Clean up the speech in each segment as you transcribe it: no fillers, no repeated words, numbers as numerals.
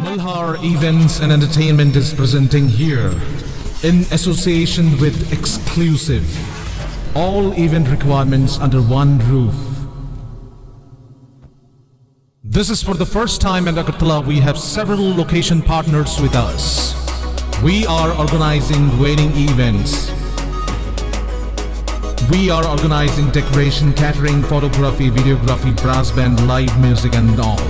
Malhar Events and Entertainment is presenting here, in association with Exclusive, all event requirements under one roof. This is for the first time in Agartala. We have several location partners with us. We are organizing wedding events. We are organizing decoration, catering, photography, videography, brass band, live music and all.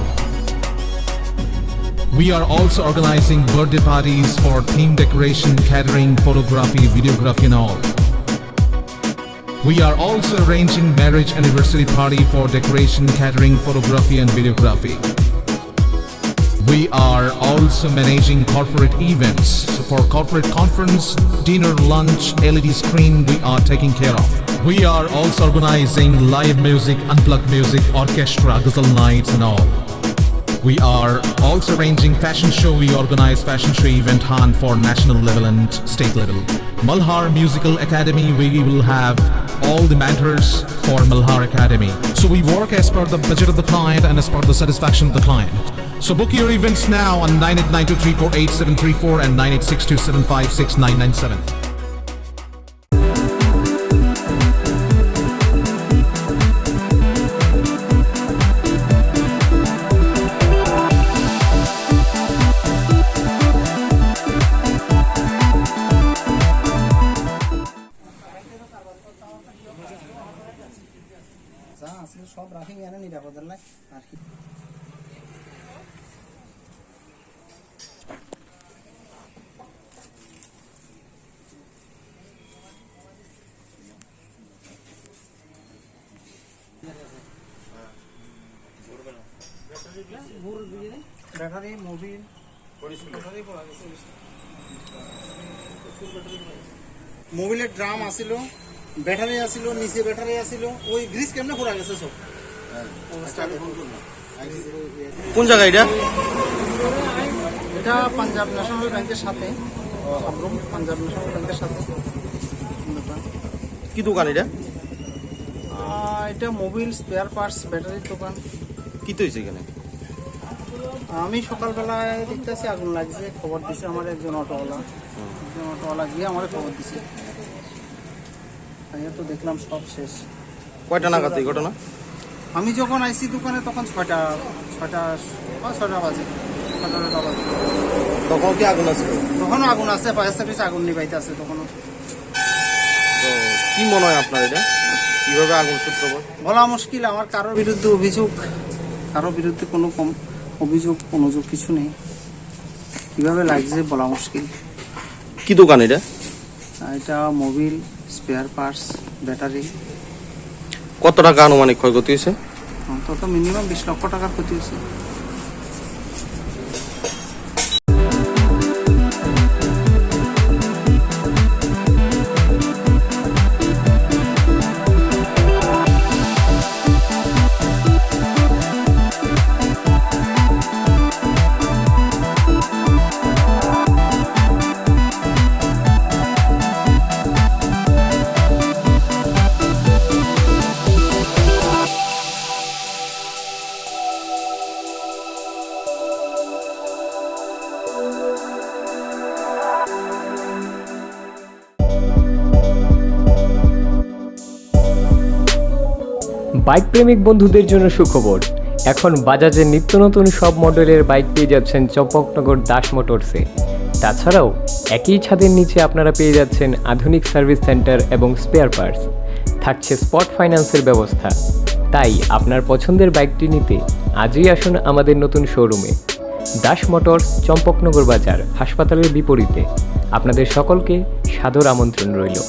We are also organizing birthday parties for theme decoration, catering, photography, videography and all. We are also arranging marriage anniversary party for decoration, catering, photography and videography. We are also managing corporate events. So for corporate conference, dinner, lunch, LED screen, we are taking care of. We are also organizing live music, unplugged music, orchestra, ghazal nights and all. We are also arranging fashion show. We organize fashion show event hunt for national level and state level. Malhar Musical Academy, we will have all the mentors for Malhar Academy. So we work as per the budget of the client and as per the satisfaction of the client. So book your events now on 9892348734 and 9862756997. সব রাখি এনে নিরাপদের নাই আর কি battery Mobil মোবিলের drum আসিল battery আসিল নিচে battery আসিল ওই Greece কেমনে পড়া গেছে সব কোন জায়গা এটা এটা পাঞ্জাব ন্যাশনাল ব্যাংকের সাথে সাবরুম পাঞ্জাব ন্যাশনাল ব্যাংকের সাথে কি দোকান এটা এটা মোবিল স্পেয়ার পার্টস ব্যাটারির দোকান কি তো হয়েছে এখানে আমি সকালবেলায় দেখতেছি আগুন লাগছে খবর দিছে আমার একজন অটোওয়ালা গিয়ে আমার খবর দিছে আমি তো দেখলাম সব শেষ কয়টা নাগাদ এই ঘটনা আমি যখন আইসি দোকানে তখন ছয়টা বাজে তখন কি আগুন আছে তখনও আগুন আছে ফায়ার সার্ভিস আগুন নিভাইতে আছে তখনও কি মনে হয় আপনার এটা কিভাবে আগুন সূত্রপাত বলা মুশকিল আমার কারোর বিরুদ্ধে কোনো অভিযোগ কিছু নেই কিভাবে লাগছে বলা মুশকিল কি দোকান এটা এটা মোবিল স্পেয়ার পার্টস ব্যাটারি কত টাকা আনুমানিক ক্ষয়ক্ষতি হয়েছে অন্তত মিনিমাম 20 লক্ষ টাকার ক্ষতি হয়েছে বাইক প্রেমিক বন্ধুদের জন্য সুখবর এখন বাজাজের নিত্য নতুন সব মডেলের বাইক পেয়ে যাচ্ছেন চম্পকনগর দাস মোটরসে তাছাড়াও একই ছাদের নিচে আপনারা পেয়ে যাচ্ছেন আধুনিক সার্ভিস সেন্টার এবং স্পেয়ার পার্টস থাকছে স্পট ফাইন্যান্সের ব্যবস্থা তাই আপনার পছন্দের বাইকটি নিতে আজই আসুন আমাদের নতুন শোরুমে দাস মোটরস চম্পকনগর বাজার হাসপাতালের বিপরীতে আপনাদের সকলকে সাদর আমন্ত্রণ রইল।